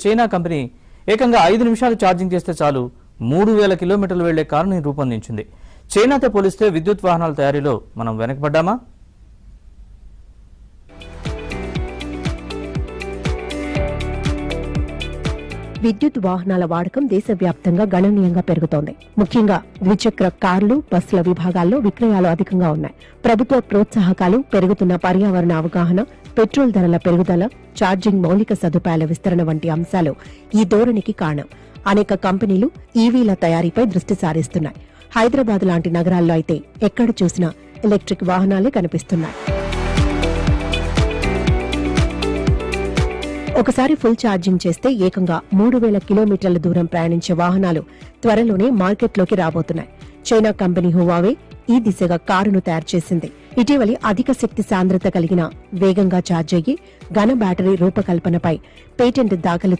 China company ఏకంగా 5 నిమిషాలు charging చేస్తే చాలు 3000 కిలోమీటర్లు వెళ్లే కారుని రూపొందించింది. చైనాతో పోలిస్తే విద్యుత్ వాహనాల తయారీలో మనం వెనకబడ్డామా? విద్యుత్ వాహనాల వాడకం దేశవ్యాప్తంగా గణనీయంగా పెరుగుతోంది. ముఖ్యంగా ద్విచక్ర కార్లు, బస్సుల విభాగాల్లో విక్రయాలు అధికంగా ఉన్నాయి. ప్రభుత్వ ప్రోత్సాహకాలు, పెరుగుతున్న పర్యావరణ అవగాహన, పెట్రోల్ ధరల పెరుగుదల, ఛార్జింగ్ మౌలిక సదుపాయాల విస్తరణ వంటి అంశాలు ఈ ధోరణికి కారణం. అనేక కంపెనీలు ఈవీల తయారీపై దృష్టి సారిస్తున్నాయి. హైదరాబాద్ లాంటి నగరాల్లో అయితే ఎక్కడ చూసినా ఎలక్ట్రిక్ వాహనాలే కనిపిస్తున్నాయి. ఒకసారి ఫుల్ ఛార్జింగ్ చేస్తే ఏకంగా 3000 కిలోమీటర్ల దూరం ప్రయాణించే వాహనాలు త్వరలోనే మార్కెట్లోకి రాబోతున్నాయి. చైనా కంపెనీ హువావే ఈ దిశగా కారును తయారు చేసింది. ఇటీవలి అధిక శక్తి సాంద్రత కలిగిన, వేగంగా ఛార్జ్ అయ్యే ఘన బ్యాటరీ రూపకల్పనపై పేటెంట్ దాఖలు